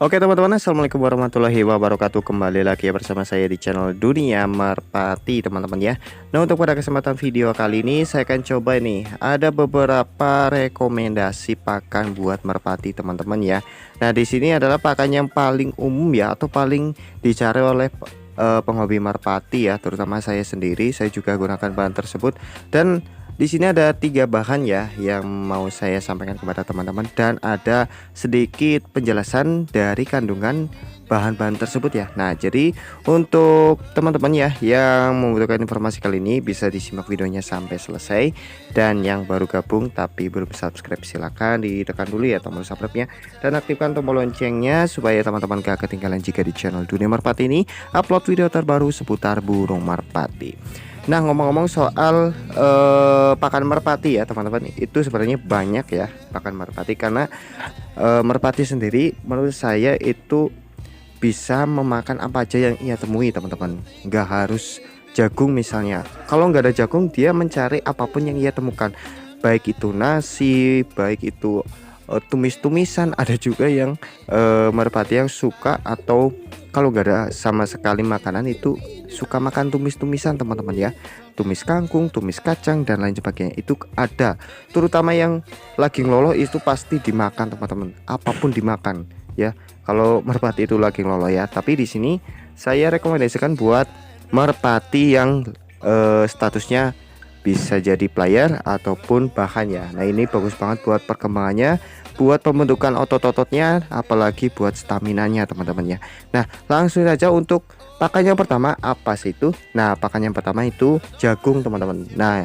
Oke teman-teman, assalamualaikum warahmatullahi wabarakatuh. Kembali lagi ya bersama saya di channel Dunia Merpati teman-teman ya. Nah, untuk pada kesempatan video kali ini saya akan coba nih, ada beberapa rekomendasi pakan buat merpati teman-teman ya. Nah, di sini adalah pakan yang paling umum ya, atau paling dicari oleh penghobi merpati ya, terutama saya sendiri. Saya juga gunakan bahan tersebut, dan di sini ada 3 bahan ya yang mau saya sampaikan kepada teman-teman, dan ada sedikit penjelasan dari kandungan bahan-bahan tersebut ya. Nah, jadi untuk teman-teman ya yang membutuhkan informasi kali ini bisa disimak videonya sampai selesai, dan yang baru gabung tapi belum subscribe silahkan ditekan dulu ya tombol subscribe-nya, dan aktifkan tombol loncengnya supaya teman-teman gak ketinggalan jika di channel Dunia Merpati ini upload video terbaru seputar burung merpati. Nah, ngomong-ngomong soal pakan merpati ya teman-teman, itu sebenarnya banyak ya pakan merpati, karena merpati sendiri menurut saya itu bisa memakan apa aja yang ia temui teman-teman. Nggak harus jagung misalnya, kalau nggak ada jagung dia mencari apapun yang ia temukan, baik itu nasi, baik itu tumis-tumisan. Ada juga yang merpati yang suka, atau kalau nggak ada sama sekali makanan itu suka makan tumis-tumisan teman-teman ya, tumis kangkung, tumis kacang dan lain sebagainya itu ada. Terutama yang lagi ngeloloh itu pasti dimakan teman-teman, apapun dimakan ya kalau merpati itu lagi ngeloloh ya. Tapi di sini saya rekomendasikan buat merpati yang statusnya bisa jadi player ataupun bahan ya. Nah, ini bagus banget buat perkembangannya, buat pembentukan otot-ototnya, apalagi buat staminanya teman-teman ya. Nah, langsung saja untuk pakan yang pertama apa sih itu? Nah, pakan yang pertama itu jagung teman-teman. Nah,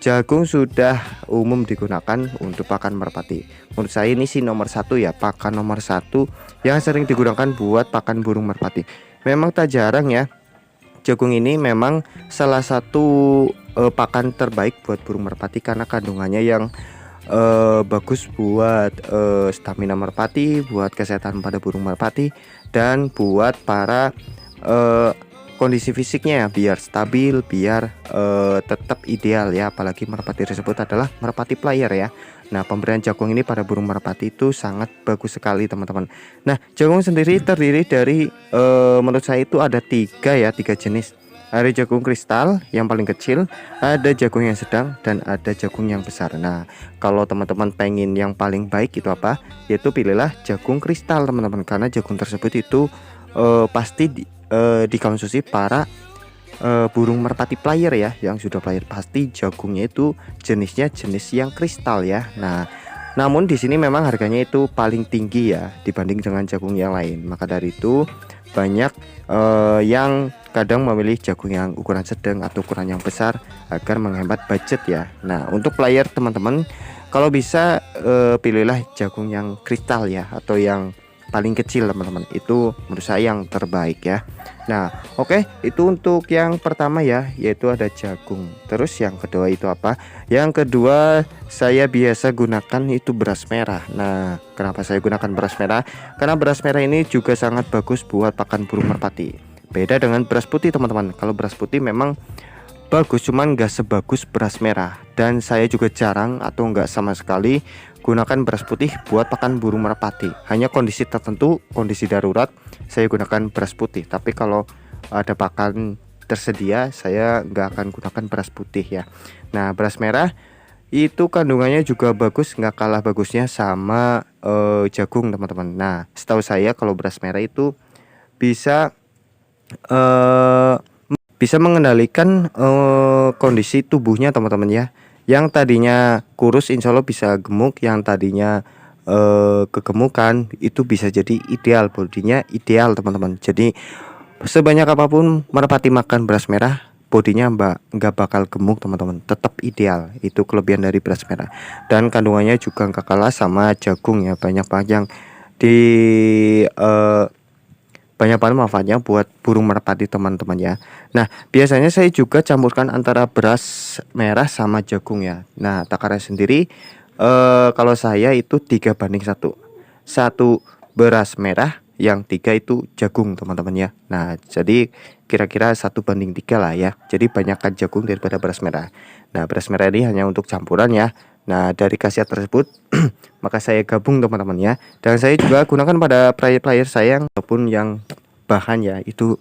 jagung sudah umum digunakan untuk pakan merpati. Menurut saya ini sih nomor satu ya, pakan nomor satu yang sering digunakan buat pakan burung merpati. Memang tak jarang ya, jagung ini memang salah satu pakan terbaik buat burung merpati, karena kandungannya yang bagus buat stamina merpati, buat kesehatan pada burung merpati, dan buat para kondisi fisiknya ya, biar stabil, biar tetap ideal ya, apalagi merpati tersebut adalah merpati player ya. Nah, pemberian jagung ini pada burung merpati itu sangat bagus sekali teman-teman. Nah, jagung sendiri terdiri dari menurut saya itu ada tiga jenis. Ada jagung kristal yang paling kecil, ada jagung yang sedang, dan ada jagung yang besar. Nah, kalau teman-teman pengen yang paling baik itu apa? Yaitu pilihlah jagung kristal teman-teman, karena jagung tersebut itu pasti dikonsumsi para burung merpati player ya, yang sudah player pasti jagungnya itu jenisnya jenis yang kristal ya. Nah, namun di sini memang harganya itu paling tinggi ya dibanding dengan jagung yang lain. Maka dari itu banyak yang kadang memilih jagung yang ukuran sedang atau ukuran yang besar agar menghemat budget ya. Nah, untuk player teman-teman kalau bisa pilihlah jagung yang kristal ya, atau yang paling kecil teman-teman, itu menurut saya yang terbaik ya. Nah, oke, itu untuk yang pertama ya, yaitu ada jagung. Terus yang kedua itu apa? Yang kedua saya biasa gunakan itu beras merah. Nah, kenapa saya gunakan beras merah? Karena beras merah ini juga sangat bagus buat pakan burung merpati. Beda dengan beras putih teman-teman. Kalau beras putih memang bagus, cuman nggak sebagus beras merah. Dan saya juga jarang atau nggak sama sekali gunakan beras putih buat pakan burung merpati. Hanya kondisi tertentu, kondisi darurat saya gunakan beras putih. Tapi kalau ada pakan tersedia saya nggak akan gunakan beras putih ya. Nah, beras merah itu kandungannya juga bagus, nggak kalah bagusnya sama jagung teman-teman. Nah, setahu saya kalau beras merah itu bisa eh, bisa mengendalikan kondisi tubuhnya teman-teman ya. Yang tadinya kurus insya Allah bisa gemuk, yang tadinya kegemukan itu bisa jadi ideal, bodinya ideal teman-teman. Jadi sebanyak apapun merpati makan beras merah, bodinya nggak bakal gemuk teman-teman, tetap ideal. Itu kelebihan dari beras merah. Dan kandungannya juga nggak kalah sama jagung ya, banyak banget yang di banyak banget manfaatnya buat burung merpati teman-teman ya. Nah, biasanya saya juga campurkan antara beras merah sama jagung ya. Nah, takaran sendiri kalau saya itu 3 banding 1. Satu beras merah, yang 3 itu jagung teman-teman ya. Nah, jadi kira-kira 1 banding 3 lah ya. Jadi banyakkan jagung daripada beras merah. Nah, beras merah ini hanya untuk campuran ya. Nah, dari khasiat tersebut maka saya gabung teman-teman ya. Dan saya juga gunakan pada player-player saya ataupun yang bahan ya, itu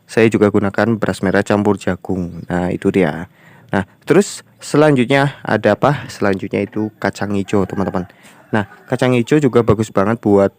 saya juga gunakan beras merah campur jagung. Nah, itu dia. Nah, terus selanjutnya ada apa? Selanjutnya itu kacang hijau, teman-teman. Nah, kacang hijau juga bagus banget buat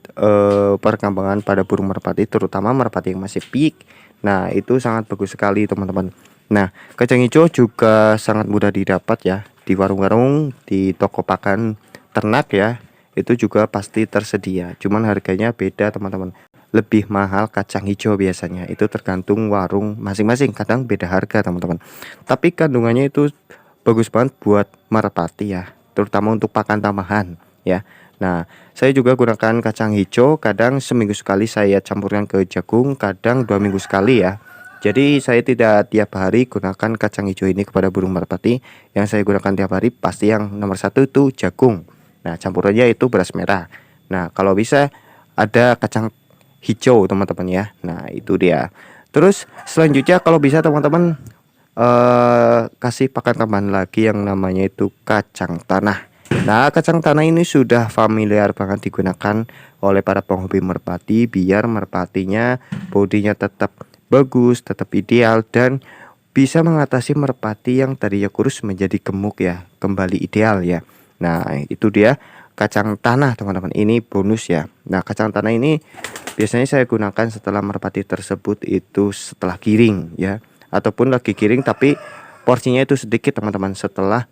perkembangan pada burung merpati, terutama merpati yang masih pik. Nah, itu sangat bagus sekali, teman-teman. Nah, kacang hijau juga sangat mudah didapat ya di warung-warung, di toko pakan ternak ya. Itu juga pasti tersedia. Cuman harganya beda, teman-teman. Lebih mahal kacang hijau biasanya. Itu tergantung warung masing-masing. Kadang beda harga, teman-teman. Tapi kandungannya itu bagus banget buat merpati ya, terutama untuk pakan tambahan ya. Nah, saya juga gunakan kacang hijau, kadang seminggu sekali saya campurkan ke jagung, kadang 2 minggu sekali ya. Jadi saya tidak tiap hari gunakan kacang hijau ini kepada burung merpati. Yang saya gunakan tiap hari pasti yang nomor satu itu jagung. Nah, campurannya itu beras merah. Nah, kalau bisa ada kacang hijau teman-teman ya. Nah, itu dia. Terus selanjutnya kalau bisa teman-teman kasih pakan tambahan lagi yang namanya itu kacang tanah. Nah, kacang tanah ini sudah familiar banget digunakan oleh para penghobi merpati biar merpatinya bodinya tetap bagus, tetap ideal, dan bisa mengatasi merpati yang tadinya kurus menjadi gemuk ya, kembali ideal ya. Nah, itu dia kacang tanah teman-teman, ini bonus ya. Nah, kacang tanah ini biasanya saya gunakan setelah merpati tersebut itu setelah giring ya, ataupun lagi giring tapi porsinya itu sedikit teman-teman, setelah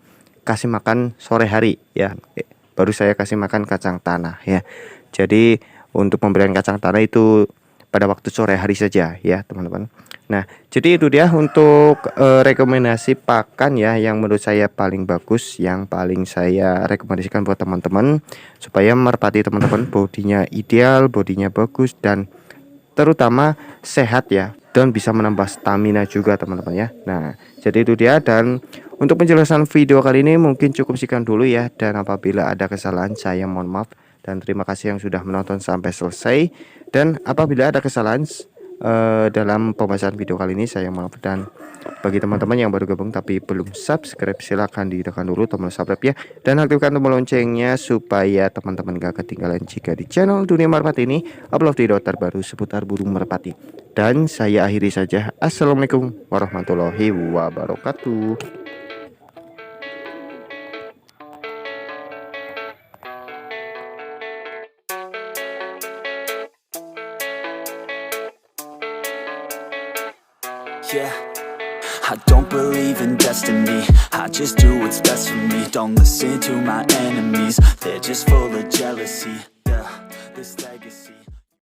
kasih makan sore hari ya, baru saya kasih makan kacang tanah ya. Jadi untuk pemberian kacang tanah itu pada waktu sore hari saja ya teman-teman. Nah, jadi itu dia untuk rekomendasi pakan ya yang menurut saya paling bagus, yang paling saya rekomendasikan buat teman-teman supaya merpati teman-teman bodinya ideal, bodinya bagus, dan terutama sehat ya, dan bisa menambah stamina juga teman-teman ya. Nah, jadi itu dia, dan untuk penjelasan video kali ini mungkin cukup sekian dulu ya, dan apabila ada kesalahan saya mohon maaf, dan terima kasih yang sudah menonton sampai selesai. Dan apabila ada kesalahan dalam pembahasan video kali ini saya maaf, dan bagi teman-teman yang baru gabung tapi belum subscribe, silahkan ditekan dulu tombol subscribe ya, dan aktifkan tombol loncengnya supaya teman-teman gak ketinggalan jika di channel Dunia Merpati ini upload video terbaru seputar burung merpati. Dan saya akhiri saja, assalamualaikum warahmatullahi wabarakatuh. Yeah, I don't believe in destiny, I just do what's best for me. Don't listen to my enemies, they're just full of jealousy. Yeah, this legacy